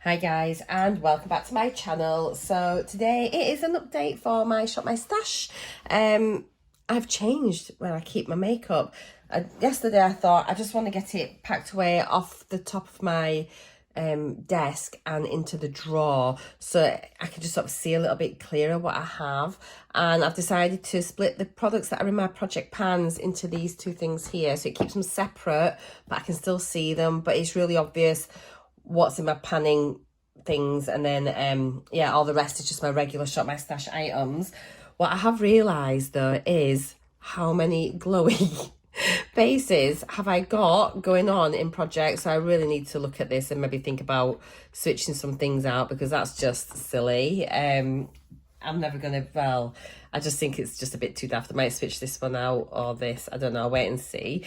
Hi guys, and welcome back to my channel. So today it is an update for my Shop My Stash. I've changed where I keep my makeup. Yesterday I thought I just want to get it packed away off the top of my desk and into the drawer so I can just sort of see a little bit clearer what I have. And I've decided to split the products that are in my project pans into these two things here, so it keeps them separate but I can still see them, but it's really obvious what's in my panning things. And then yeah, all the rest is just my regular Shop My Stash items. What I have realized though is how many glowy bases have I got going on in projects. So I really need to look at this and maybe think about switching some things out, because that's just silly. I'm never gonna, well, I just think it's just a bit too daft. I might switch this one out or this, I don't know, I'll wait and see.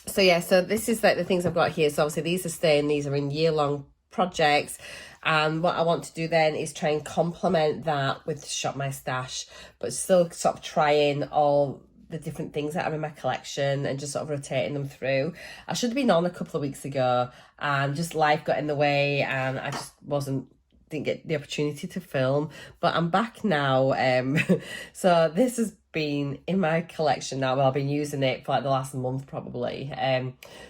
So yeah, so this is like the things I've got here. So obviously these are staying, these are in year-long projects, and what I want to do then is try and complement that with Shop My Stash, but still sort of trying all the different things that are in my collection and just sort of rotating them through. I should have been on a couple of weeks ago and just life got in the way and I just didn't get the opportunity to film, but I'm back now. So this has been in my collection now. Well, I've been using it for like the last month probably.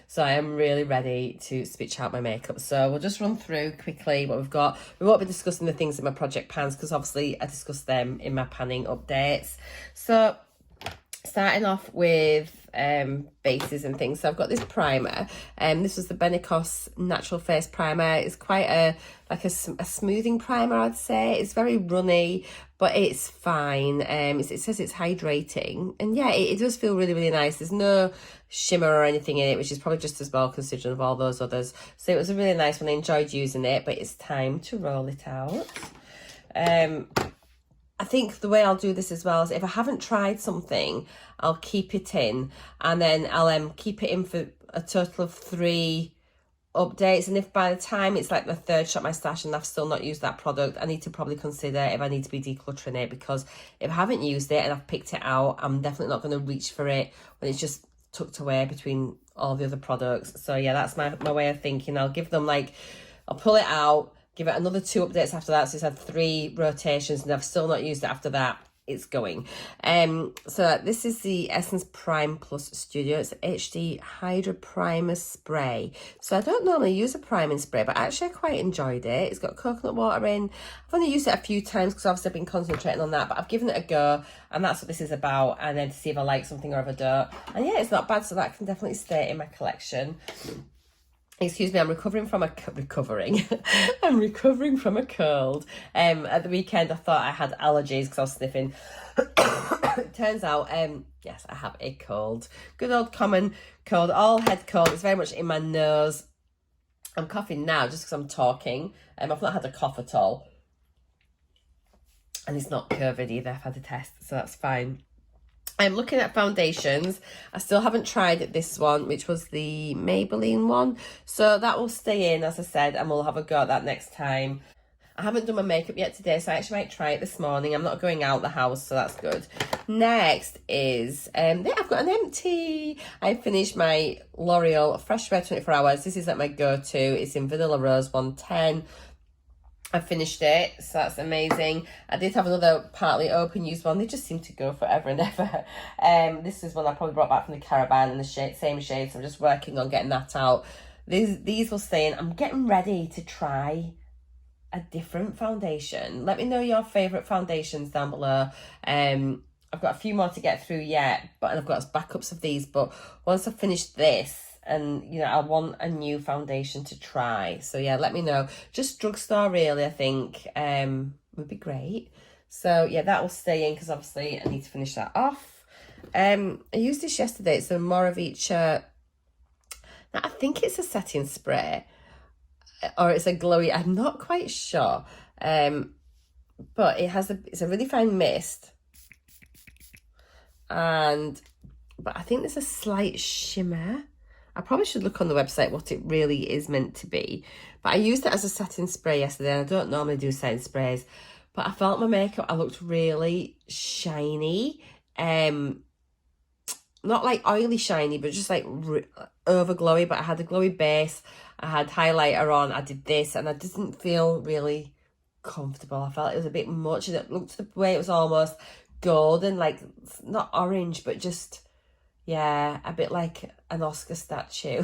So I am really ready to switch out my makeup. So we'll just run through quickly what we've got. We won't be discussing the things in my project pans because obviously I discussed them in my panning updates. So starting off with bases and things. So I've got this primer, this was the Benicos Natural Face Primer. It's quite a smoothing primer, I'd say. It's very runny, but it's fine. It says it's hydrating, and yeah, it does feel really, really nice. There's no shimmer or anything in it, which is probably just as well considering of all those others. So it was a really nice one. I enjoyed using it, but it's time to roll it out. I think the way I'll do this as well is if I haven't tried something, I'll keep it in, and then I'll keep it in for a total of 3 updates. And if by the time it's like the third Shop My Stash and I've still not used that product, I need to probably consider if I need to be decluttering it, because if I haven't used it and I've picked it out, I'm definitely not going to reach for it when it's just tucked away between all the other products. So yeah, that's my way of thinking. I'll give them I'll pull it out, give it another 2 updates after that. So it's had 3 rotations and I've still not used it after that. It's going. So this is the Essence Prime Plus Studio. It's HD Hydra Primer Spray. So I don't normally use a priming spray, but actually I quite enjoyed it. It's got coconut water in. I've only used it a few times because obviously I've been concentrating on that, but I've given it a go, and that's what this is about. And then to see if I like something or if I don't. And yeah, it's not bad, so that can definitely stay in my collection. Excuse me, I'm recovering from a I'm recovering from a cold. At the weekend I thought I had allergies because I was sniffing. It turns out, yes, I have a cold. Good old common cold, all head cold. It's very much in my nose. I'm coughing now just because I'm talking. I've not had a cough at all. And it's not COVID either, I've had a test, so that's fine. I'm looking at foundations. I still haven't tried this one, which was the Maybelline one. So that will stay in, as I said, and we'll have a go at that next time. I haven't done my makeup yet today, so I actually might try it this morning. I'm not going out the house, so that's good. Next is, yeah, I've got an empty. I finished my L'Oreal Fresh Wear 24 Hours. This is like my go-to. It's in Vanilla Rose 110. I finished it, so that's amazing. I did have another partly open used one. They just seem to go forever and ever. This is one I probably brought back from the caravan in the same shade, so I'm just working on getting that out. These will stay in. I'm getting ready to try a different foundation. Let me know your favourite foundations down below. I've got a few more to get through yet, but I've got backups of these. But once I've finished this, and you know, I want a new foundation to try, so yeah, let me know. Just drugstore really, I think would be great. So yeah, that will stay in because obviously I need to finish that off. I used this yesterday. It's a Moravica, I think it's a setting spray or it's a glowy, I'm not quite sure, but it's a really fine mist, but I think there's a slight shimmer. I probably should look on the website what it really is meant to be. But I used it as a setting spray yesterday, and I don't normally do setting sprays. But I felt my makeup, I looked really shiny. not like oily shiny, but just like over glowy. But I had a glowy base, I had highlighter on, I did this, and I didn't feel really comfortable. I felt it was a bit much, and it looked the way it was almost golden, like not orange, but just, yeah, a bit like an Oscar statue.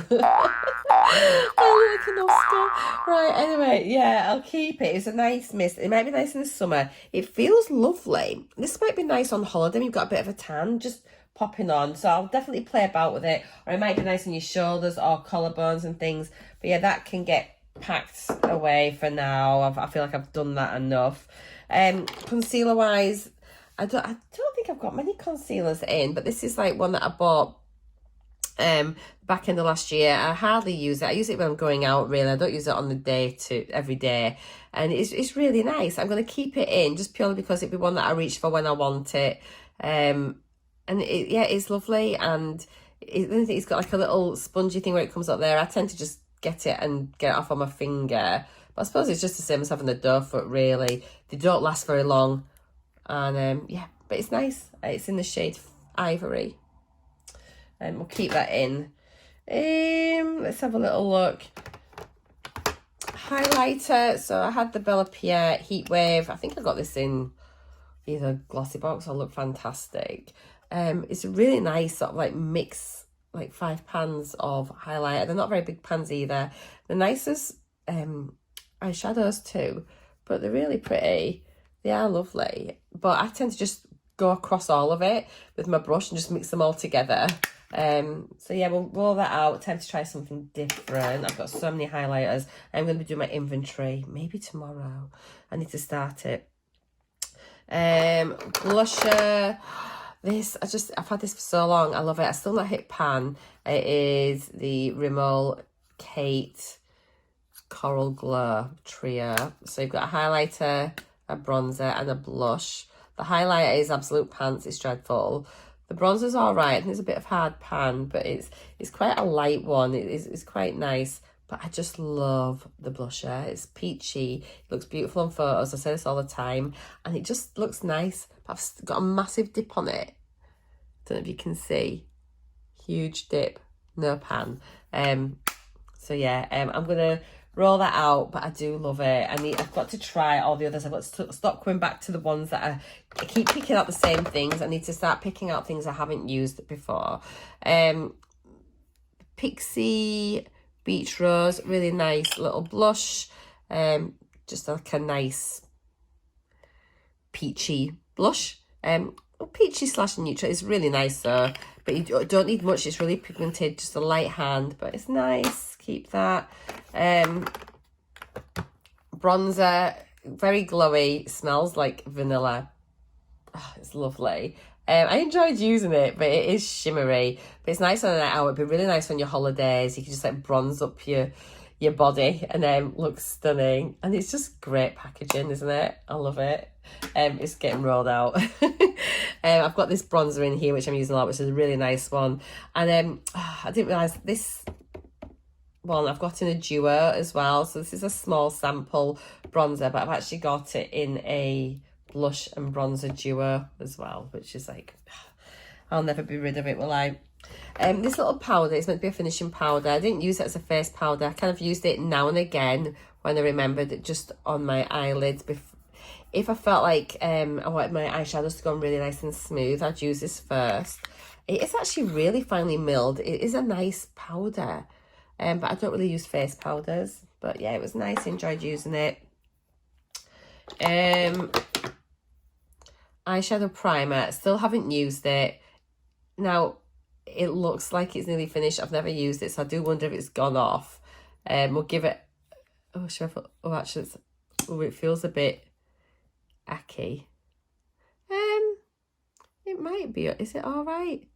I look like an Oscar. Right, anyway, yeah, I'll keep it. It's a nice mist. It might be nice in the summer. It feels lovely. This might be nice on holiday. You've got a bit of a tan just popping on. So I'll definitely play about with it. Or it might be nice on your shoulders or collarbones and things. But yeah, that can get packed away for now. I feel like I've done that enough. Concealer wise, I don't think I've got many concealers in, but this is like one that I bought back in the last year. I hardly use it. I use it when I'm going out, really. I don't use it on the day every day, and it's really nice. I'm going to keep it in just purely because it'd be one that I reach for when I want it. And yeah, it's lovely, and it's got like a little spongy thing where it comes up there. I tend to just get it and get it off on my finger, but I suppose it's just the same as having a doe foot, really. They don't last very long, and yeah, but it's nice. It's in the shade Ivory, and we'll keep that in. Let's have a little look. Highlighter. So I had the Bella Pierre Heat Wave. I think I got this in either GLOSSYBOX or Look Fantastic. It's a really nice sort of like mix, like 5 pans of highlighter. They're not very big pans either. The nicest eyeshadows too, but they're really pretty. They are lovely, but I tend to just go across all of it with my brush and just mix them all together. So yeah, we'll roll that out. Time to try something different. I've got so many highlighters. I'm going to be doing my inventory maybe tomorrow. I need to start it. Blusher. I've had this for so long. I love it. I still not hit pan. It is the Rimmel Kate Coral Glow Trio. So you've got a highlighter, a bronzer, and a blush. The highlighter is absolute pants. It's dreadful. The bronzer's all right. I think it's a bit of hard pan, but it's quite a light one. It's quite nice. But I just love the blusher. It's peachy. It looks beautiful on photos. I say this all the time. And it just looks nice. But I've got a massive dip on it. Don't know if you can see. Huge dip. No pan. So yeah, I'm going to roll that out, but I do love it. I've got to try all the others. I've got to stop coming back to the ones that I keep picking out the same things. I need to start picking out things I haven't used before. Pixie Beach Rose, really nice little blush. Just like a nice peachy blush. Peachy / neutral. It's really nice though, but you don't need much. It's really pigmented, just a light hand, but it's nice. Keep that. Bronzer, very glowy, smells like vanilla. Oh, it's lovely. I enjoyed using it, but it is shimmery. But it's nice on a night out. It'd be really nice on your holidays. You can just like bronze up your body and then look stunning. And it's just great packaging, isn't it? I love it. It's getting rolled out. I've got this bronzer in here, which I'm using a lot, which is a really nice one. And I didn't realise this one I've got in a duo as well. So this is a small sample bronzer, but I've actually got it in a blush and bronzer duo as well, which is like, I'll never be rid of it, will I? This little powder is meant to be a finishing powder. I didn't use it as a face powder. I kind of used it now and again when I remembered it, just on my eyelids. If I felt like I wanted my eyeshadows to go on really nice and smooth, I'd use this first. It is actually really finely milled. It is a nice powder, but I don't really use face powders. But yeah, it was nice. I enjoyed using it. Eyeshadow primer. Still haven't used it. Now, it looks like it's nearly finished. I've never used it, so I do wonder if it's gone off. We'll give it... Oh, actually, it feels a bit acky. It might be. Is it all right?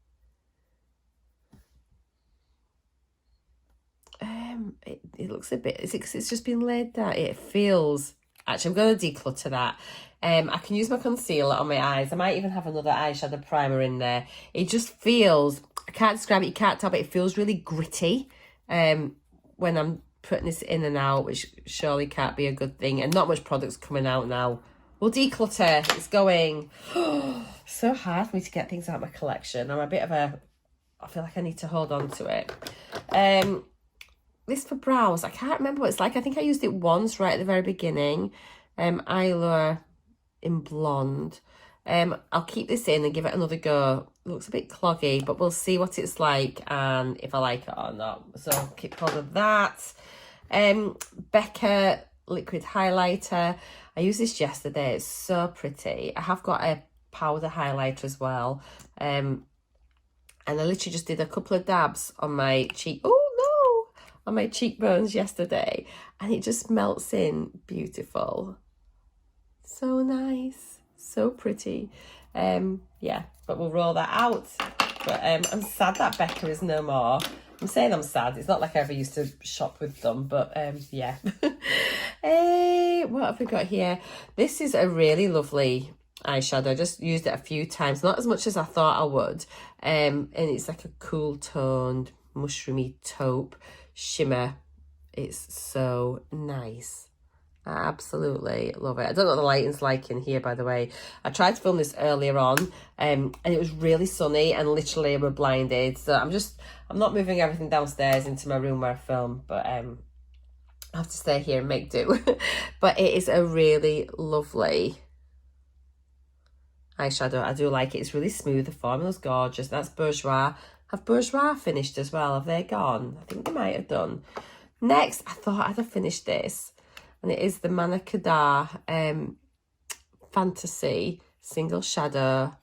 It looks a bit... It's just been laid down. It feels... Actually, I'm going to declutter that. I can use my concealer on my eyes. I might even have another eyeshadow primer in there. It just feels... I can't describe it. You can't tell, but it feels really gritty when I'm putting this in and out, which surely can't be a good thing. And not much product's coming out now. We'll declutter. It's going. So hard for me to get things out of my collection. I'm a bit of a I feel like I need to hold on to it. This for brows, I can't remember what it's like. I think I used it once right at the very beginning. Eyelure in blonde. I'll keep this in and give it another go. It looks a bit cloggy, but we'll see what it's like and if I like it or not. So I'll keep hold of that. Becca liquid highlighter. I used this yesterday. It's so pretty. I have got a powder highlighter as well. And I literally just did a couple of dabs on my cheek. Oh no! On my cheekbones yesterday. And it just melts in beautiful. So nice. So pretty. Yeah, but we'll roll that out. But I'm sad that Becca is no more. I'm saying I'm sad. It's not like I ever used to shop with them, but yeah. Hey, what have we got here? This is a really lovely eyeshadow. I just used it a few times, not as much as I thought I would. And it's like a cool toned, mushroomy taupe shimmer. It's so nice. I absolutely love it. I don't know what the lighting's like in here, by the way. I tried to film this earlier on, and it was really sunny, and literally we're blinded. So I'm not moving everything downstairs into my room where I film, but I have to stay here and make do. But it is a really lovely eyeshadow. I do like it. It's really smooth. The formula's gorgeous. That's Bourjois. Have Bourjois finished as well? Have they gone? I think they might have done. Next, I thought I'd have finished this. And it is the Mascara Fantasy Single Shadow.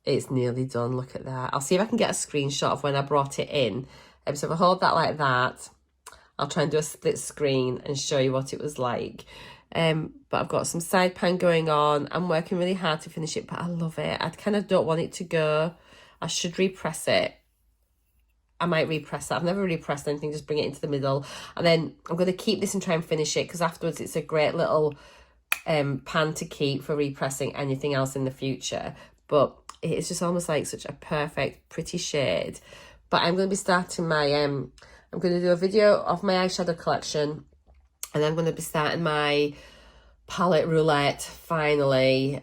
It's nearly done. Look at that. I'll see if I can get a screenshot of when I brought it in. So if I hold that like that, I'll try and do a split screen and show you what it was like. But I've got some side pan going on. I'm working really hard to finish it, but I love it. I kind of don't want it to go. I should repress it. I might repress that. I've never really pressed anything, just bring it into the middle. And then I'm going to keep this and try and finish it because afterwards it's a great little pan to keep for repressing anything else in the future. But it's just almost like such a perfect, pretty shade. But I'm going to be starting my, I'm going to do a video of my eyeshadow collection. And I'm going to be starting my palette roulette finally.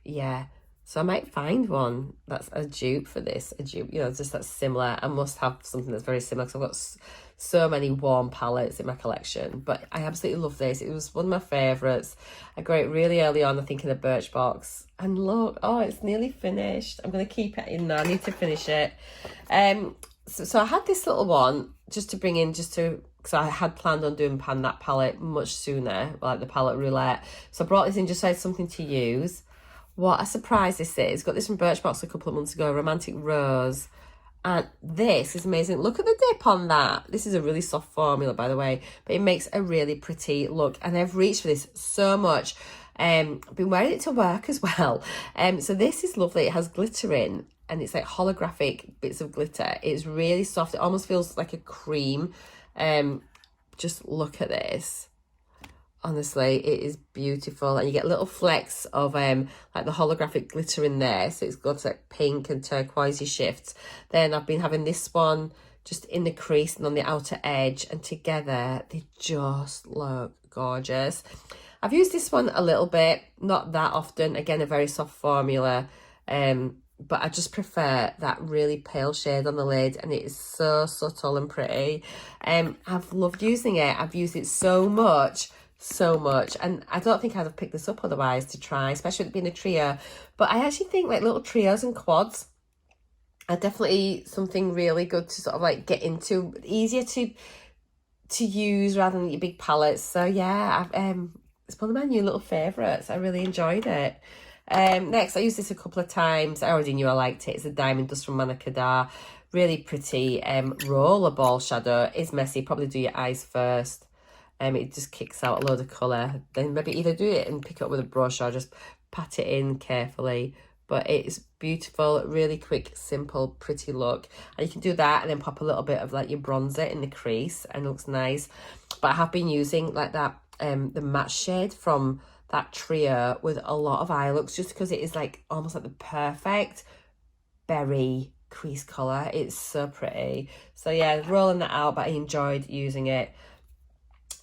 Yeah. So I might find one that's a dupe for this, just that's similar. I must have something that's very similar because I've got so many warm palettes in my collection. But I absolutely love this. It was one of my favourites. I got it really early on, I think, in a Birchbox. And look, oh, it's nearly finished. I'm going to keep it in there. I need to finish it. So I had this little one just to bring in, because I had planned on doing that palette much sooner, like the palette roulette. So I brought this in just so I had something to use. What a surprise this is. Got this from Birchbox a couple of months ago, Romantic Rose. And this is amazing. Look at the dip on that. This is a really soft formula, by the way, but it makes a really pretty look. And I've reached for this so much. I've been wearing it to work as well. So this is lovely. It has glitter in, and it's like holographic bits of glitter. It's really soft. It almost feels like a cream. Just look at this. Honestly, it is beautiful, and you get little flecks of like the holographic glitter in there, so it's got like pink and turquoisey shifts. Then I've been having this one just in the crease and on the outer edge, and together they just look gorgeous. I've used this one a little bit, not that often. Again, a very soft formula, but I just prefer that really pale shade on the lid, and it is so subtle and pretty. I've loved using it. I've used it so much, and I don't think I'd have picked this up otherwise to try, especially with it being a trio. But I actually think like little trios and quads are definitely something really good to sort of like get into, easier to use rather than your big palettes. So yeah, it's one of my new little favourites. I really enjoyed it. Next, I used this a couple of times. I already knew I liked it. It's a Diamond Dust from Mascara. Really pretty rollerball shadow. It's messy. Probably do your eyes first. It just kicks out a load of colour. Then maybe either do it and pick it up with a brush or just pat it in carefully. But it's beautiful, really quick, simple, pretty look. And you can do that and then pop a little bit of like your bronzer in the crease, and it looks nice. But I have been using like that, the matte shade from that trio with a lot of eye looks, just because it is like almost like the perfect berry crease colour. It's so pretty. So yeah, rolling that out, but I enjoyed using it.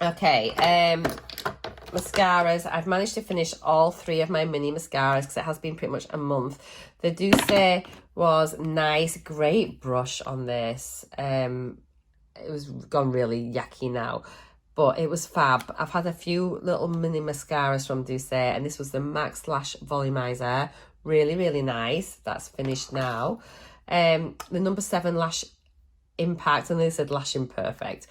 Okay, mascaras. I've managed to finish all 3 of my mini mascaras because it has been pretty much a month. The Douce was nice, great brush on this. It was gone really yucky now, but it was fab. I've had a few little mini mascaras from Douce, and this was the Max Lash Volumizer. Really, really nice. That's finished now. The number 7 Lash Impact, and they said Lash Imperfect.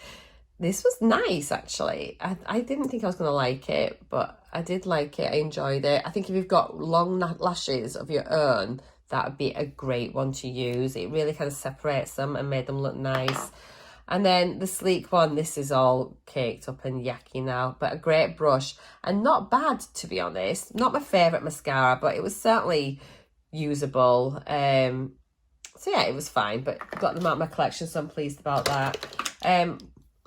This was nice, actually. I didn't think I was going to like it, but I did like it. I enjoyed it. I think if you've got long lashes of your own, that would be a great one to use. It really kind of separates them and made them look nice. And then the sleek one, this is all caked up and yucky now, but a great brush and not bad, to be honest. Not my favourite mascara, but it was certainly usable. So yeah, it was fine, but got them out of my collection, so I'm pleased about that.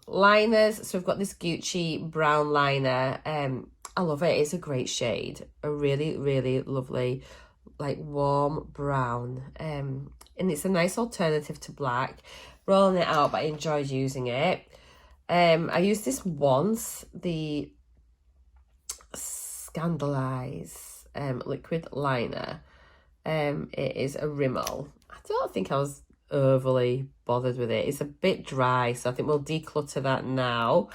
Liners, so we've got this Gucci brown liner. I love it. It's a great shade, a really, really lovely, like warm brown. And it's a nice alternative to black. Rolling it out, but I enjoyed using it. I used this once, the Scandalize liquid liner. It is a Rimmel. I don't think I was overly bothered with it. It's a bit dry, so I think we'll declutter that now.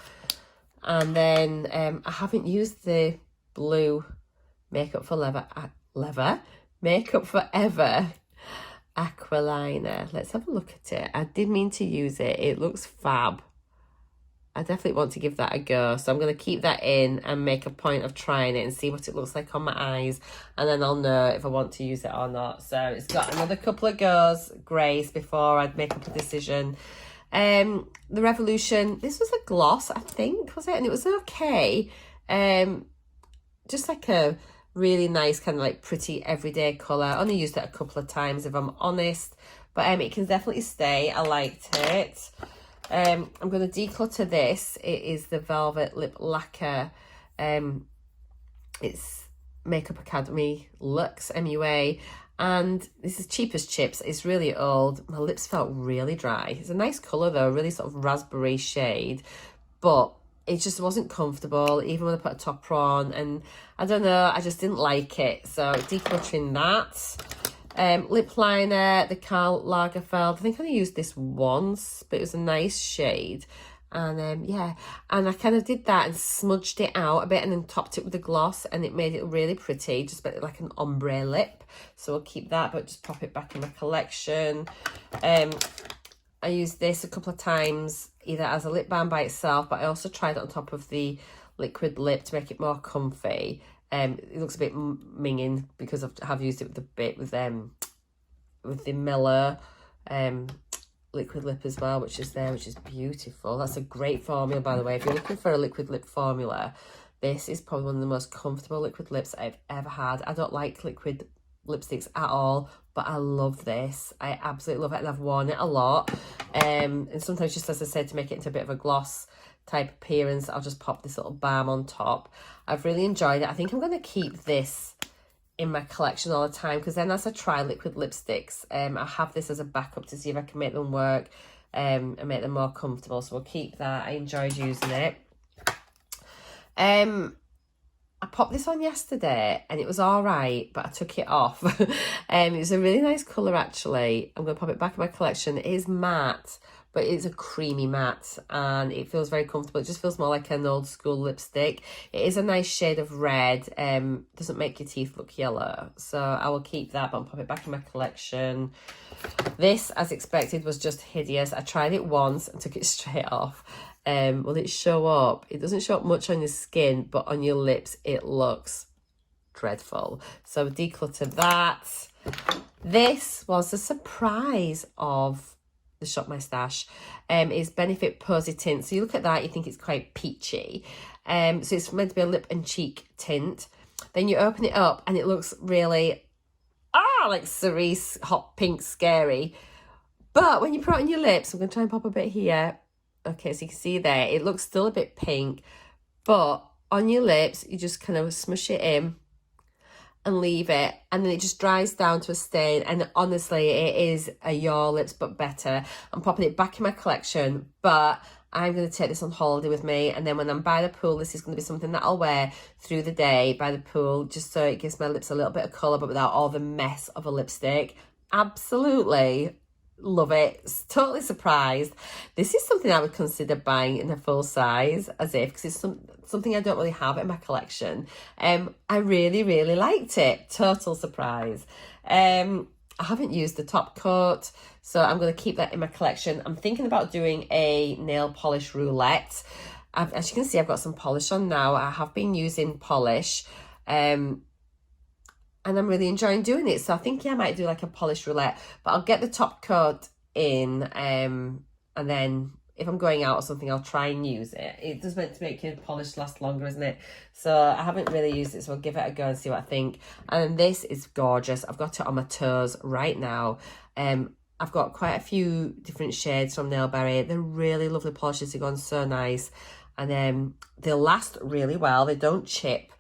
And then I haven't used the blue Makeup Forever Aqualiner. Let's have a look at it. I did mean to use it. It looks fab. I definitely want to give that a go. So I'm going to keep that in and make a point of trying it and see what it looks like on my eyes. And then I'll know if I want to use it or not. So it's got another couple of goes, grace, before I'd make up a decision. The Revolution, this was a gloss, I think, was it? And it was okay. Just like a really nice kind of like pretty everyday colour. I only used it a couple of times, if I'm honest, but it can definitely stay. I liked it. I'm going to declutter this. It is the Velvet Lip Lacquer. It's Makeup Academy Luxe MUA, and this is cheap as chips. It's really old. My lips felt really dry. It's a nice colour though, really sort of raspberry shade, but it just wasn't comfortable, even when I put a topper on, and I don't know, I just didn't like it. So decluttering that. Lip liner, the Karl Lagerfeld. I think I only used this once, but it was a nice shade. And yeah, and I kind of did that and smudged it out a bit and then topped it with a gloss, and it made it really pretty, just a bit like an ombre lip. So I'll keep that, but just pop it back in my collection. I used this a couple of times, either as a lip balm by itself, but I also tried it on top of the liquid lip to make it more comfy. It looks a bit minging because I have used it with the Miller liquid lip as well, which is beautiful. That's a great formula, by the way. If you're looking for a liquid lip formula, this is probably one of the most comfortable liquid lips I've ever had. I don't like liquid lipsticks at all, but I love this. I absolutely love it, and I've worn it a lot. And sometimes, just as I said, to make it into a bit of a gloss type appearance, I'll just pop this little balm on top. I've really enjoyed it. I think I'm going to keep this in my collection all the time, because then as I try liquid lipsticks, I have this as a backup to see if I can make them work and make them more comfortable. So we'll keep that. I enjoyed using it. I popped this on yesterday and it was all right, but I took it off. It was a really nice colour, actually. I'm going to pop it back in my collection. It is matte, but it's a creamy matte and it feels very comfortable. It just feels more like an old school lipstick. It is a nice shade of red. Doesn't make your teeth look yellow. So I will keep that, but I'll pop it back in my collection. This, as expected, was just hideous. I tried it once and took it straight off. Will it show up? It doesn't show up much on your skin, but on your lips it looks dreadful. So declutter that. This was a surprise of the Shop My Stash. Is Benefit Posy Tint. So you look at that, you think it's quite peachy. So it's meant to be a lip and cheek tint. Then you open it up and it looks really like cerise, hot pink, scary. But when you put it on your lips, I'm going to try and pop a bit here. Okay, so you can see there, it looks still a bit pink, but on your lips, you just kind of smush it in and leave it, and then it just dries down to a stain, and honestly, it is a Your Lips but better. I'm popping it back in my collection, but I'm going to take this on holiday with me, and then when I'm by the pool, this is going to be something that I'll wear through the day by the pool, just so it gives my lips a little bit of colour, but without all the mess of a lipstick. Absolutely love it. Totally surprised. This is something I would consider buying in a full size, as if, because it's something I don't really have in my collection. I really, really liked it. Total surprise. I haven't used the top coat, so I'm going to keep that in my collection. I'm thinking about doing a nail polish roulette. As you can see, I've got some polish on now. I have been using polish, and I'm really enjoying doing it. So I think, yeah, I might do like a polish roulette, but I'll get the top coat in, and then if I'm going out or something, I'll try and use it. It does meant to make your polish last longer, isn't it? So I haven't really used it, so I'll give it a go and see what I think. And this is gorgeous. I've got it on my toes right now. I've got quite a few different shades from Nailberry. They're really lovely polishes. They're going so nice. And they'll last really well. They don't chip.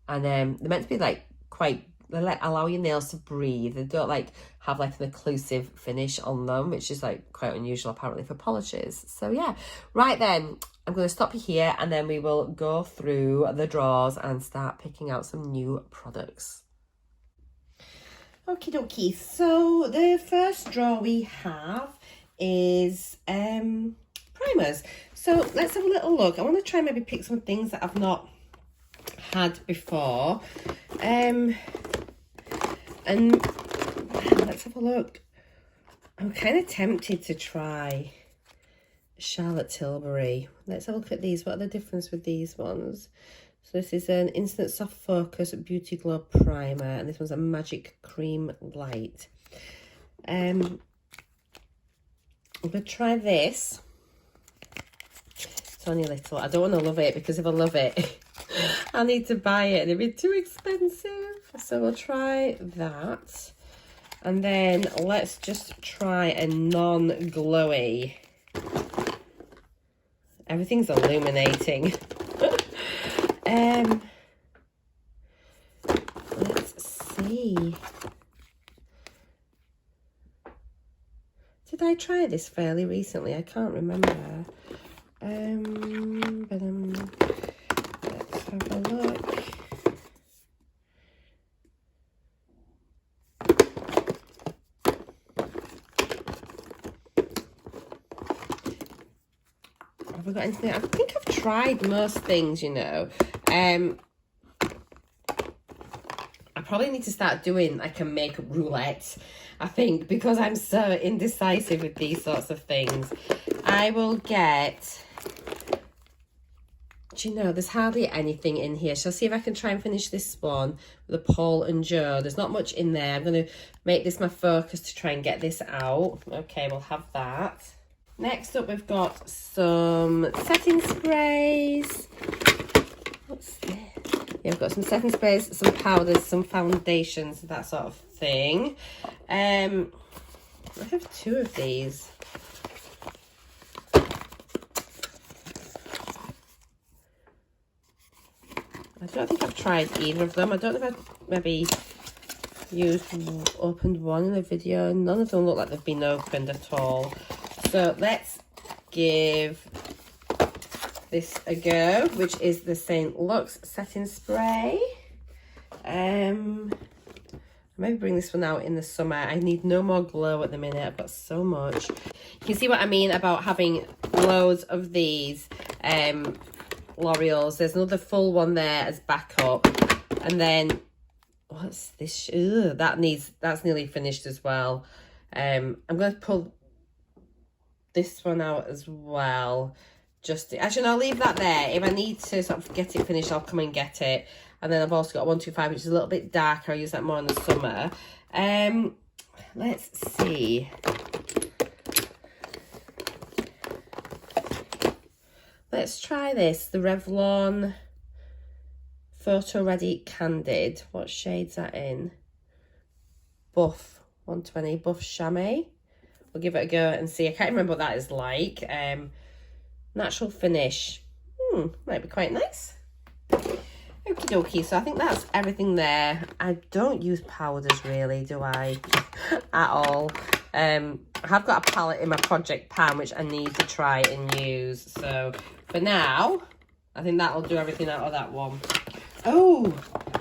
And they're meant to be like quite, they like allow your nails to breathe. They don't like have like an occlusive finish on them, which is like quite unusual apparently for polishes. So yeah, right then, I'm going to stop here and then we will go through the drawers and start picking out some new products. Okie dokie, so the first drawer we have is primers. So let's have a little look. I want to try and maybe pick some things that I've not had before. And let's have a look. I'm kind of tempted to try Charlotte Tilbury. Let's have a look at these. What are the difference with these ones? So this is an Instant Soft Focus Beauty Glow Primer, and this one's a Magic Cream Light. I'm going to try this. It's only a little. I don't want to love it, because if I love it, I need to buy it and it'd be too expensive. So we'll try that. And then let's just try a non-glowy. Everything's illuminating. Let's see. Did I try this fairly recently? I can't remember. Let's have a look. Have I got anything? I think I've tried most things, you know. I probably need to start doing like a makeup roulette, I think, because I'm so indecisive with these sorts of things. I will get, do you know, there's hardly anything in here. Shall I see if I can try and finish this one with a Paul and Joe? There's not much in there. I'm going to make this my focus to try and get this out. Okay, we'll have that. Next up, we've got some setting sprays. What's this? Yeah, we've got some setting sprays, some powders, some foundations, that sort of thing. I have two of these. I don't think I've tried either of them. I don't know if I've maybe opened one in a video. None of them look like they've been opened at all. So let's give this a go, which is the St. Lux setting spray. Maybe bring this one out in the summer. I need no more glow at the minute. I've got so much. You can see what I mean about having loads of these L'Oreals. There's another full one there as backup, and then what's this? Ugh, that's nearly finished as well. I'm going to pull this one out as well. Actually, I'll leave that there. If I need to sort of get it finished, I'll come and get it. And then I've also got 125, which is a little bit darker. I use that more in the summer. Let's see. Let's try this. The Revlon Photo Ready Candid. What shade's that in? Buff 120, Buff Chamois. We'll give it a go and see. I can't remember what that is like. Natural finish. Might be quite nice. Okie dokie, so I think that's everything there. I don't use powders really, do I? At all. I have got a palette in my project pan which I need to try and use. So for now, I think that'll do everything out of that one. Oh,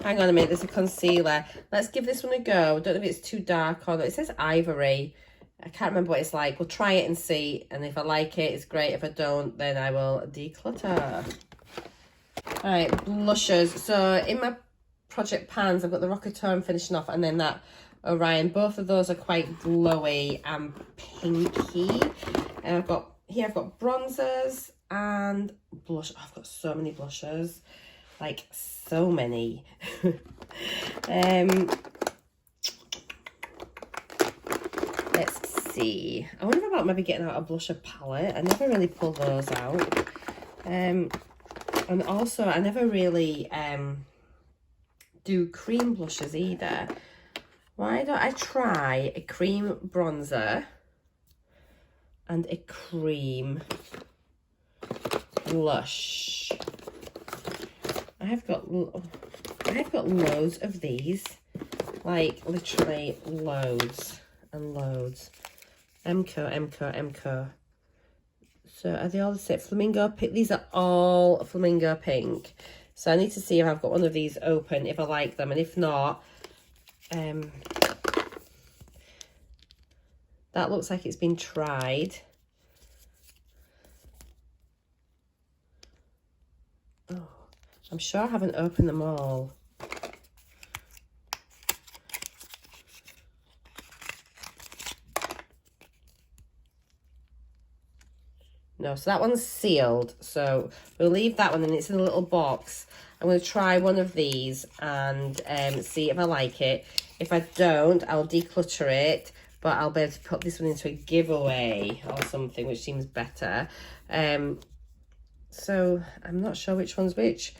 hang on a minute, there's a concealer. Let's give this one a go. Don't know if it's too dark or not. It says ivory. I can't remember what it's like. We'll try it and see. And if I like it, it's great. If I don't, then I will declutter. All right, blushes. So in my project pans, I've got the Rockateur finishing off, and then that Orion. Both of those are quite glowy and pinky. And I've got bronzers and blush. Oh, I've got so many blushes, like so many. Let's see. I wonder about maybe getting out a blusher palette. I never really pull those out. And also, I never really do cream blushes either. Why don't I try a cream bronzer and a cream blush? I have got loads of these, like literally loads and loads. Emco. So are they all the same? Flamingo pink. These are all flamingo pink. So I need to see if I've got one of these open, if I like them, and if not, that looks like it's been tried. Oh, I'm sure I haven't opened them all. No, so that one's sealed. So we'll leave that one, and it's in a little box. I'm going to try one of these and see if I like it. If I don't, I'll declutter it, but I'll be able to put this one into a giveaway or something, which seems better. So I'm not sure which one's which.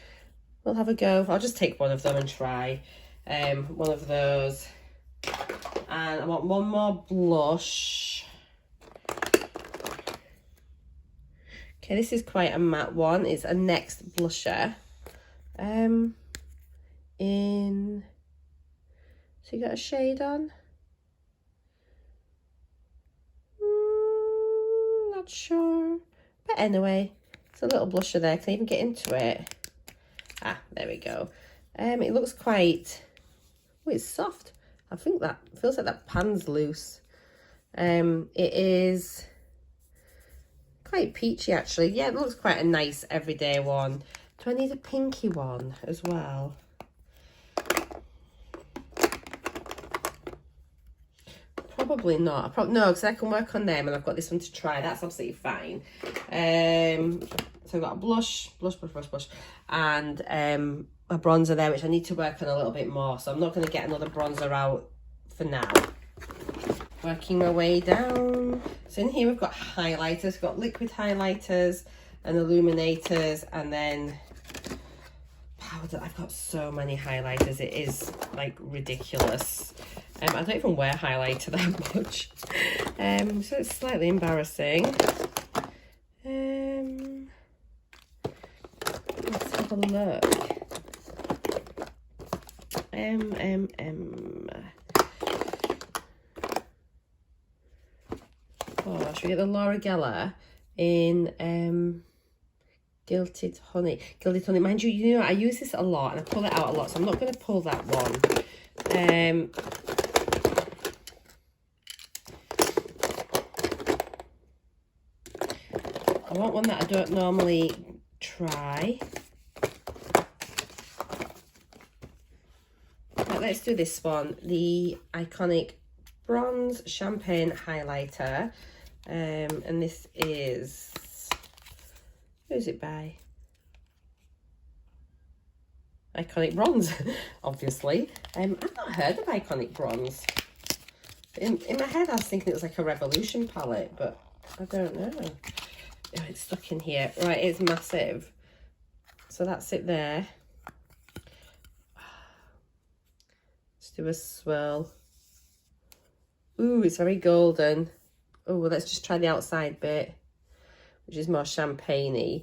We'll have a go. I'll just take one of them and try one of those. And I want one more blush. Okay, this is quite a matte one. It's a Next blusher. So you got a shade on? Not sure. But anyway, it's a little blusher there. Can I even get into it? Ah, there we go. It looks quite... Oh, it's soft. I think that feels like that pan's loose. It is quite peachy, actually. Yeah, it looks quite a nice everyday one. Do I need a pinky one as well? Probably not. No, because I can work on them, and I've got this one to try. That's absolutely fine. So I've got a blush, and a bronzer there, which I need to work on a little bit more. So I'm not going to get another bronzer out for now. Working my way down. So in here we've got highlighters. We've got liquid highlighters and illuminators, and then powder. I've got so many highlighters. It is like ridiculous. I don't even wear highlighter that much. So it's slightly embarrassing. Let's have a look. Oh, should we get the Laura Geller in Gilded Honey? Gilded Honey, mind you, you know I use this a lot and I pull it out a lot, so I'm not going to pull that one. I want one that I don't normally try. Right, let's do this one, the Iconic Bronze Champagne Highlighter. And this is, who's it by? Iconic Bronze, obviously. I've not heard of Iconic Bronze. In my head I was thinking it was like a Revolution palette, but I don't know. Oh, it's stuck in here. Right, it's massive. So that's it there. Let's do a swirl. Ooh, it's very golden. Oh, well, let's just try the outside bit, which is more champagne-y.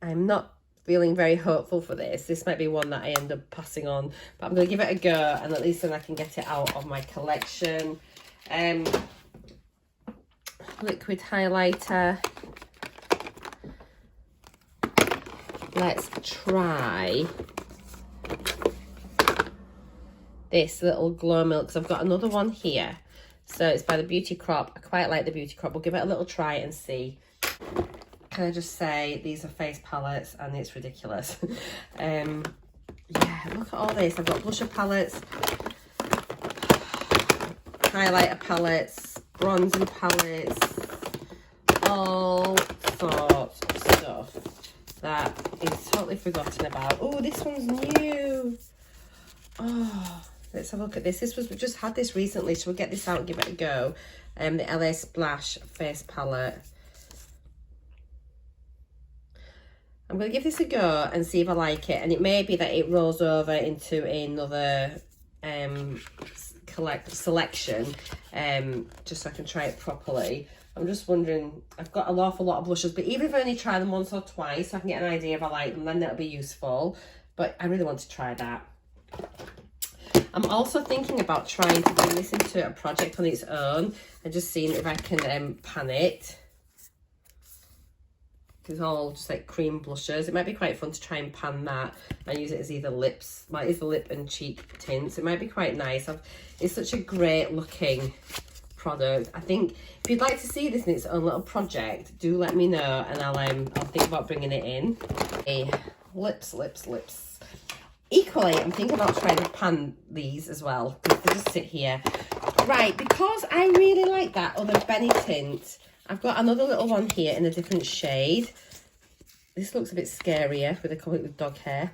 I'm not feeling very hopeful for this. This might be one that I end up passing on, but I'm going to give it a go, and at least then I can get it out of my collection. Liquid highlighter. Let's try this little Glow Milk, because I've got another one here. So it's by the Beauty Crop. I quite like the Beauty Crop. We'll give it a little try and see. Can I just say, these are face palettes and it's ridiculous. Yeah, look at all this. I've got blusher palettes, highlighter palettes, bronzing palettes, all sorts of stuff that is totally forgotten about. Oh, this one's new. Oh, let's have a look at this. We just had this recently, so we'll get this out and give it a go. The LA Splash face palette. I'm going to give this a go and see if I like it, and it may be that it rolls over into another selection, just so I can try it properly. I'm just wondering, I've got an awful lot of blushes, but even if I only try them once or twice, I can get an idea if I like them, then that'll be useful. But I really want to try that. I'm also thinking about trying to bring this into a project on its own and just seeing if I can pan it. It's all just like cream blushes. It might be quite fun to try and pan that and use it as either lips, like either lip and cheek tints. It might be quite nice. It's such a great looking product. I think if you'd like to see this in its own little project, do let me know, and I'll think about bringing it in. Okay, lips. Equally, I'm thinking about trying to pan these as well, because they just sit here. Right, because I really like that other Benny tint, I've got another little one here in a different shade. This looks a bit scarier with a cover with dog hair.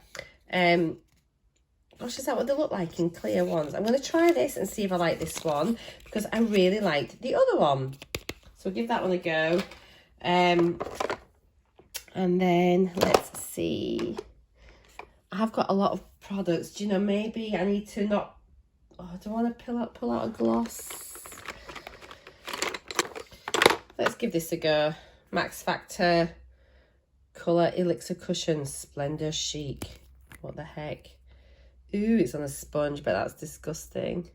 Gosh, is that what they look like in clear ones? I'm going to try this and see if I like this one, because I really liked the other one. So we'll give that one a go. And then let's see. I've got a lot of products. Do you know, maybe I need to not... Oh, I don't want to pull out a gloss. Let's give this a go. Max Factor Colour Elixir Cushion Splendor Chic. What the heck? Ooh, it's on a sponge, but that's disgusting.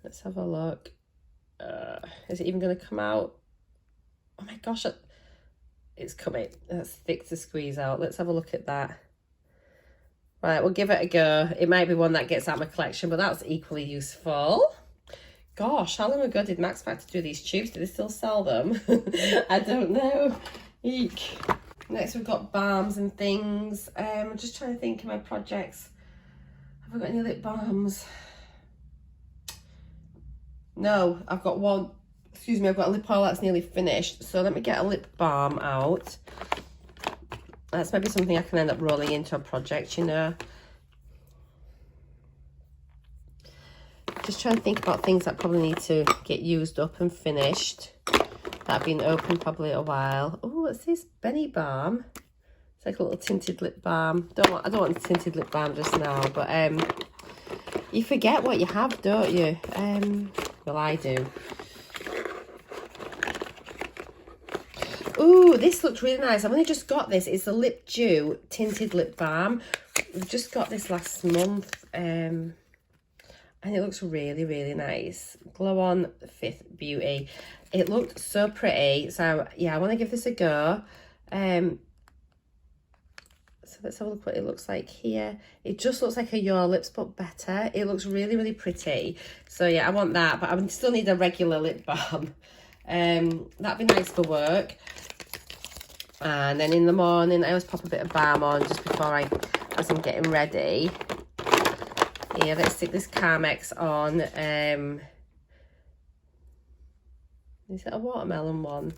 Let's have a look. Is it even going to come out? Oh my gosh, it's coming. That's thick to squeeze out. Let's have a look at that. Right, we'll give it a go. It might be one that gets out of my collection, but that's equally useful. Gosh, how long ago did Max Factor do these tubes? Do they still sell them? I don't know. Eek. Next, we've got balms and things. I'm just trying to think of my projects. Have I got any lip balms? No, I've got one. Excuse me, I've got a lip oil that's nearly finished. So let me get a lip balm out. That's maybe something I can end up rolling into a project, you know. Just trying to think about things that probably need to get used up and finished. That have been open probably a while. Oh, what's this? Benny Balm. It's like a little tinted lip balm. I don't want a tinted lip balm just now, but you forget what you have, don't you? Well, I do. Ooh, this looks really nice. I've only just got this. It's the Lip Dew tinted lip balm. We've just got this last month. And it looks really, really nice. Glow On Fifth Beauty. It looked so pretty. So, yeah, I want to give this a go. So let's have a look what it looks like here. It just looks like a Your Lips, but better. It looks really, really pretty. So, yeah, I want that. But I still need a regular lip balm. That'd be nice for work. And then in the morning, I always pop a bit of balm on just before as I'm getting ready. Here, let's stick this Carmex on. Is it a watermelon one?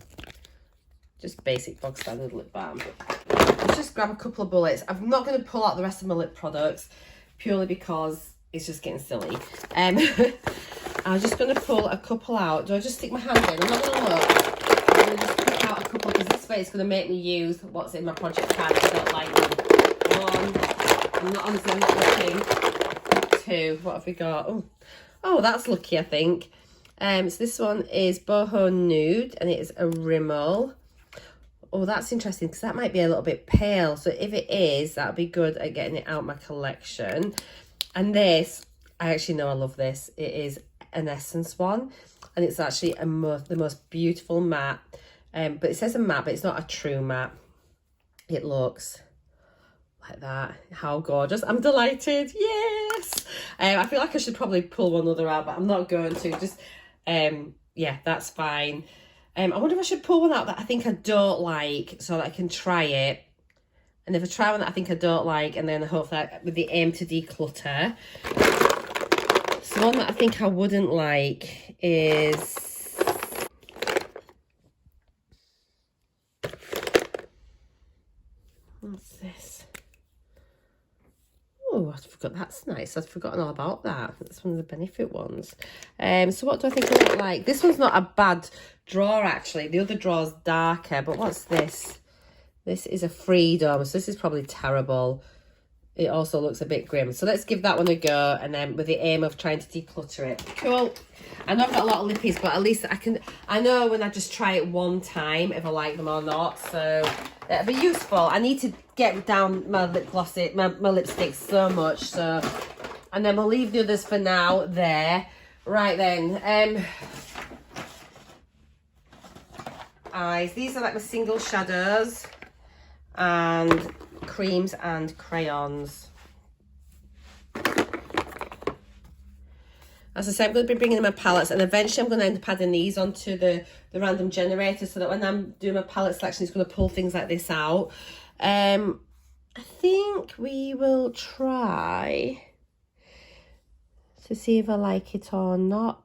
Just basic bog standard lip balm. Let's just grab a couple of bullets. I'm not going to pull out the rest of my lip products purely because it's just getting silly. I'm just going to pull a couple out. Do I just stick my hand in? I'm not going to look. I'm going to just pick out a couple because this way it's going to make me use what's in my project card if I don't like them. One. I'm not looking. Two. What have we got? Oh, that's lucky, I think. So this one is Boho Nude, and it is a Rimmel. Oh, that's interesting because that might be a little bit pale. So if it is, that'll be good at getting it out my collection. And this, I actually know I love this. It is an Essence one. And it's actually the most beautiful matte. But it says a matte, but it's not a true matte. It looks like that. How gorgeous. I'm delighted. Yes. I feel like I should probably pull one other out, but I'm not going to. Just, yeah, that's fine. I wonder if I should pull one out that I think I don't like so that I can try it. And if I try one that I think I don't like, and then hopefully with the aim to declutter. So one that I think I wouldn't like is... What's this? Oh, I forgot. That's nice. I'd forgotten all about that. That's one of the Benefit ones. So what do I think I look like? This one's not a bad drawer, actually. The other drawer's darker, but what's this? This is a Freedom, so this is probably terrible. It also looks a bit grim. So let's give that one a go, and then with the aim of trying to declutter it. Cool. I know I've got a lot of lippies, but at least I know when I just try it one time if I like them or not. So it'll be useful. I need to get down my lip gloss, my lipsticks so much. So, and then we'll leave the others for now there. Right then. Eyes. These are like my single shadows and creams and crayons. As I said, I'm going to be bringing in my palettes, and eventually I'm going to end up adding these onto the random generator so that when I'm doing my palette selection, it's going to pull things like this out. I think we will try to see if I like it or not.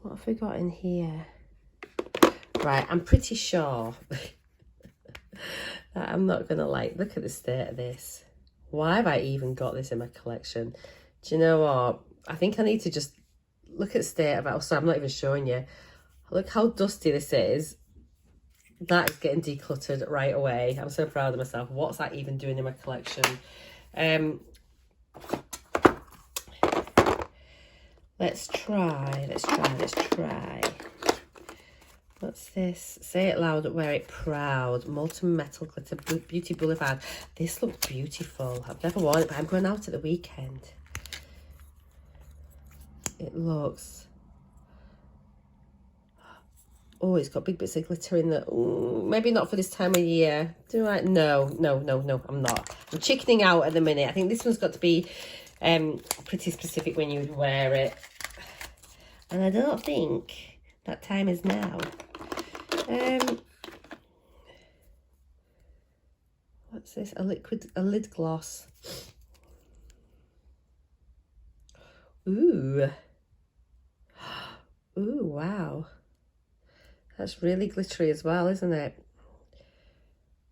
What have we got in here? Right, I'm pretty sure that I'm not going to like... Look at the state of this. Why have I even got this in my collection? Do you know what? I think I need to just look at the state of it. Oh, sorry, I'm not even showing you. Look how dusty this is. That is getting decluttered right away. I'm so proud of myself. What's that even doing in my collection? Let's try. What's this? Say it loud, wear it proud. Molten Metal Glitter Beauty Boulevard. This looks beautiful. I've never worn it, but I'm going out at the weekend. It looks... Oh, it's got big bits of glitter in there. Ooh, maybe not for this time of year. Do I? No, I'm not. I'm chickening out at the minute. I think this one's got to be pretty specific when you would wear it. And I don't think that time is now. What's this? A lid gloss. Ooh, wow. That's really glittery as well, isn't it?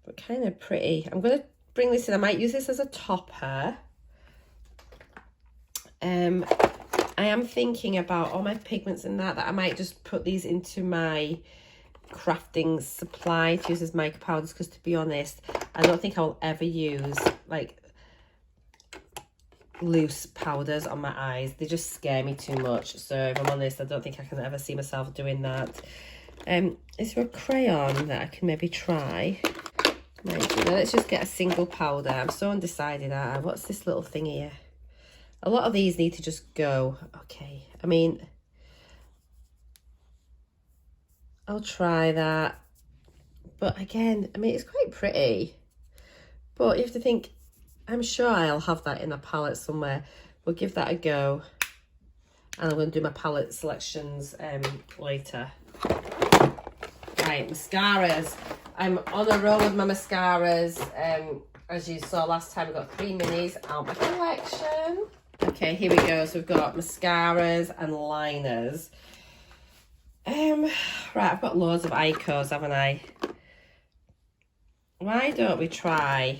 But kind of pretty. I'm going to bring this in. I might use this as a topper. I am thinking about all my pigments and that I might just put these into my crafting supply to use as mica powders, because to be honest, I don't think I'll ever use like loose powders on my eyes. They just scare me too much. So if I'm honest, I don't think I can ever see myself doing that. Is there a crayon that I can maybe try? Let's just get a single powder. I'm so undecided. What's this little thing here? A lot of these need to just go. Okay, I mean, I'll try that. But again, I mean, it's quite pretty. But you have to think, I'm sure I'll have that in a palette somewhere. We'll give that a go. And I'm going to do my palette selections later. Right, mascaras. I'm on a roll with my mascaras. As you saw last time, we got 3 minis out my collection. Okay, here we go. So we've got mascaras and liners. Right, I've got loads of Icos, haven't I? Why don't we try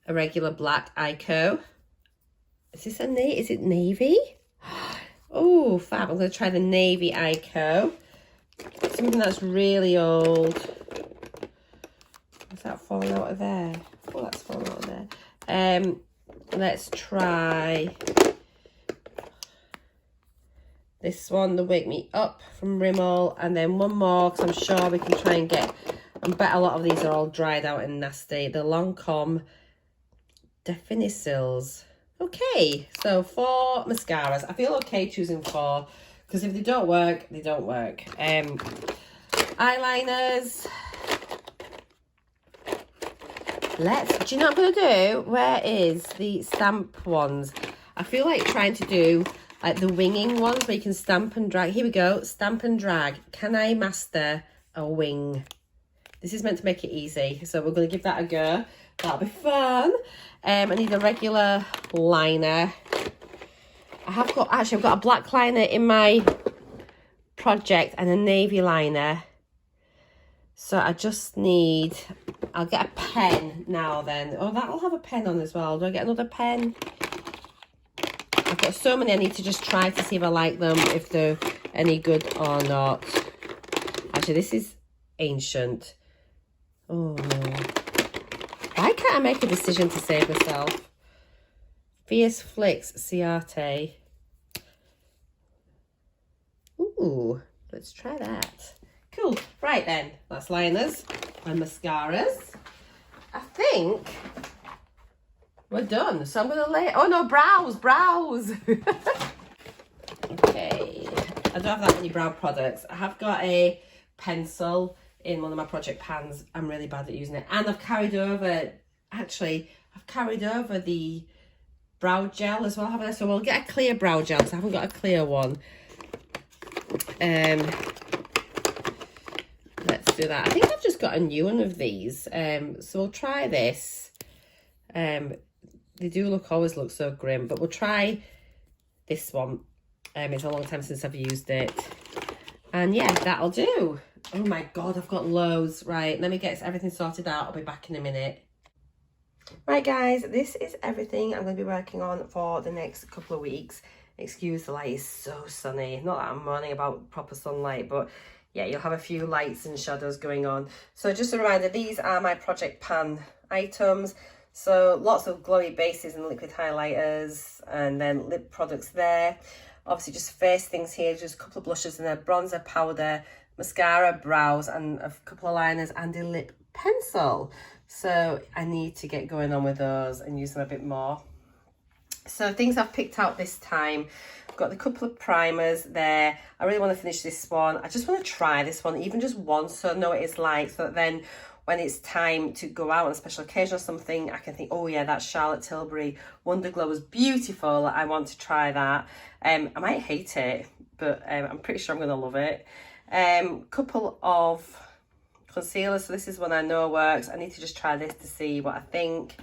a regular black Ico? Is this is it navy? Oh, fab. I'm going to try the navy Ico. Something that's really old. Is that falling out of there? Oh, that's falling out of there. Let's try This one, the Wake Me Up from Rimmel, and then one more, because I'm sure we can try and get, I bet a lot of these are all dried out and nasty. The Lancome Definicils. Okay, so 4 mascaras. I feel okay choosing 4, because if they don't work, they don't work. Eyeliners. Do you know what I'm going to do? Where is the stamp ones? I feel like trying to do like the winging ones where you can stamp and drag. Here we go, stamp and drag. Can I master a wing? This is meant to make it easy, so we're going to give that a go. That'll be fun. I need a regular liner. I've got a black liner in my project and a navy liner. So I just need, I'll get a pen now then. Oh, that'll have a pen on as well. Do I get another pen? I've got so many I need to just try to see if I like them, if they're any good or not. Actually, this is ancient. Oh no. Why can't I make a decision to save myself? Fierce Flicks Ciate. Ooh, let's try that. Cool. Right then, that's liners and mascaras. I think we're done. So I'm going to lay... Oh no, brows. Okay. I don't have that many brow products. I have got a pencil in one of my project pans. I'm really bad at using it. And I've carried over... Actually, I've carried over the brow gel as well, haven't I? So we'll get a clear brow gel because I haven't got a clear one. Let's do that. I think I've just got a new one of these. So we'll try this. They do always look so grim, but we'll try this one. It's a long time since I've used it. And yeah, that'll do. Oh my God, I've got loads. Right, let me get everything sorted out. I'll be back in a minute. Right guys, this is everything I'm going to be working on for the next couple of weeks. Excuse the light, is so sunny. Not that I'm moaning about proper sunlight, but yeah, you'll have a few lights and shadows going on. So just a reminder, these are my project pan items. So lots of glowy bases and liquid highlighters, and then lip products there. Obviously just face things here, just a couple of blushes and a bronzer, powder, mascara, brows, and a couple of liners and a lip pencil. So I need to get going on with those and use them a bit more. So things I've picked out this time, I've got a couple of primers there. I really want to finish this one. I just want to try this one, even just once, so I know what it's like, so that then when it's time to go out on a special occasion or something, I can think, oh yeah, that Charlotte Tilbury Wonder Glow was beautiful. I want to try that. I might hate it, but I'm pretty sure I'm going to love it. Couple of concealers. So this is one I know works. I need to just try this to see what I think.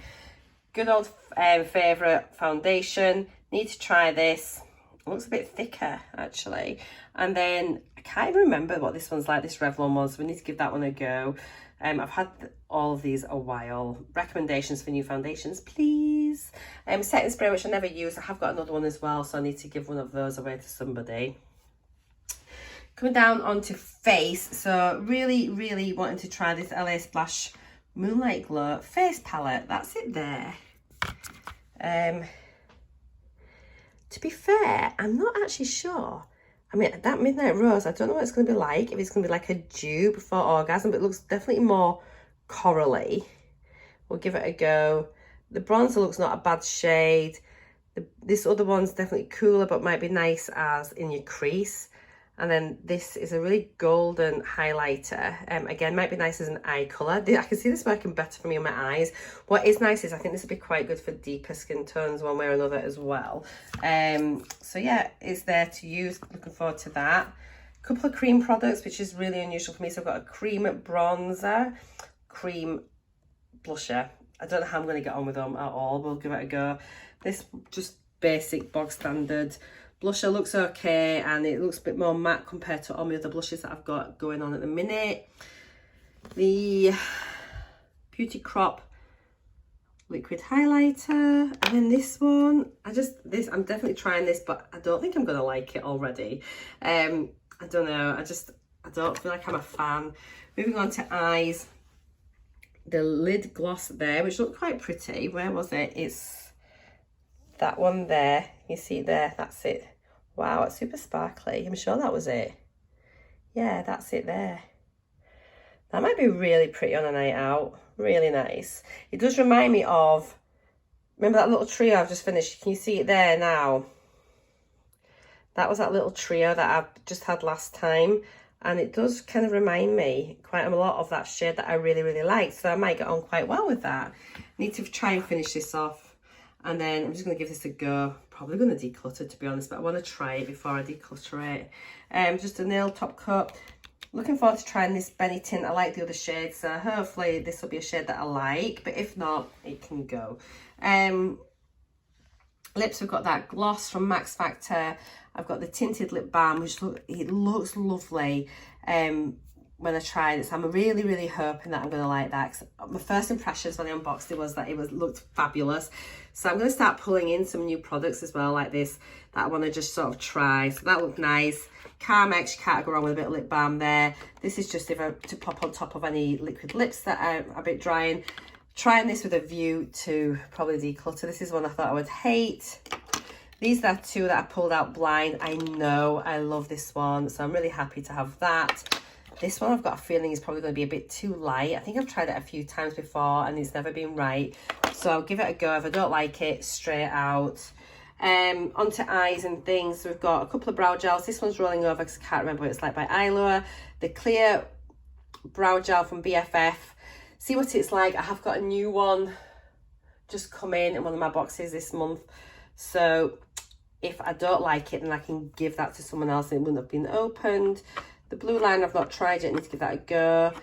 Good old favourite foundation. Need to try this. It looks a bit thicker actually. And then I can't even remember what this one's like. This Revlon one. So we need to give that one a go. I've had all of these a while. Recommendations for new foundations, please. Setting spray, which I never use. I have got another one as well, so I need to give one of those away to somebody. Coming down onto face. So really, really wanting to try this LA Splash Moonlight Glow face palette. That's it there. To be fair, I'm not actually sure. I mean, that Midnight Rose, I don't know what it's going to be like. If it's going to be like a dupe for orgasm, but it looks definitely more corally. We'll give it a go. The bronzer looks not a bad shade. This other one's definitely cooler, but might be nice as in your crease. And then this is a really golden highlighter. Again, might be nice as an eye colour. I can see this working better for me on my eyes. What is nice is I think this would be quite good for deeper skin tones one way or another as well. So yeah, it's there to use. Looking forward to that. A couple of cream products, which is really unusual for me. So I've got a cream bronzer, cream blusher. I don't know how I'm going to get on with them at all. We'll give it a go. This just basic bog standard blusher looks okay, and it looks a bit more matte compared to all my other blushes that I've got going on at the minute. The Beauty Crop liquid highlighter, and then this one, I'm definitely trying this, but I don't think I'm gonna like it already. I don't know, I don't feel like I'm a fan. Moving on to eyes, the lid gloss there, which looked quite pretty. Where was it? It's that one there. You see there, that's it. Wow, it's super sparkly. I'm sure that was it. Yeah, that's it there. That might be really pretty on a night out. Really nice. It does remind me of, remember that little trio I've just finished? Can you see it there now? That was that little trio that I've just had last time. And it does kind of remind me quite a lot of that shade that I really, really like. So I might get on quite well with that. Need to try and finish this off. And then I'm just going to give this a go. Probably going to declutter, to be honest, but I want to try it before I declutter it. Just a nail top coat. Looking forward to trying this Benny Tint. I like the other shades, so hopefully this will be a shade that I like, but if not, it can go. Lips, we've got that gloss from Max Factor. I've got the tinted lip balm, which it looks lovely when I tried it. So I'm really, really hoping that I'm going to like that. 'Cause my first impressions when I unboxed it was that looked fabulous. So I'm going to start pulling in some new products as well, like this, that I want to just sort of try. So that looked nice. Carmex, you can't go wrong with a bit of lip balm there. This is just to pop on top of any liquid lips that are a bit drying. Trying this with a view to probably declutter. This is one I thought I would hate. These are two that I pulled out blind. I know I love this one, so I'm really happy to have that. This one I've got a feeling is probably going to be a bit too light. I think I've tried it a few times before and it's never been right. So I'll give it a go. If I don't like it, straight out. Onto eyes and things. We've got a couple of brow gels. This one's rolling over because I can't remember what it's like by Eyeshadow. The clear brow gel from BFF. See what it's like. I have got a new one just come in one of my boxes this month. So if I don't like it, then I can give that to someone else and it wouldn't have been opened. The blue liner I've not tried yet. I need to give that a go.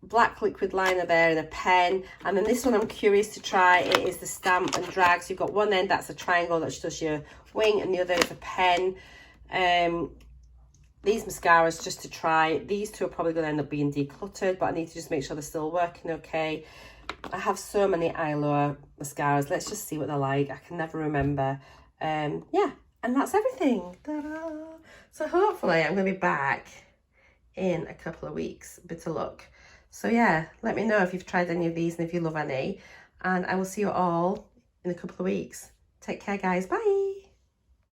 Black liquid liner there in a pen. And then this one I'm curious to try. It is the Stamp and Drag. So you've got one end that's a triangle that does your wing and the other is a pen. These mascaras just to try. These two are probably going to end up being decluttered, but I need to just make sure they're still working okay. I have so many Eyeshadow mascaras. Let's just see what they're like. I can never remember. Yeah, and that's everything. Ta-da! So hopefully I'm going to be back in a couple of weeks. Bit of luck. So yeah, let me know if you've tried any of these and if you love any. And I will see you all in a couple of weeks. Take care, guys. Bye.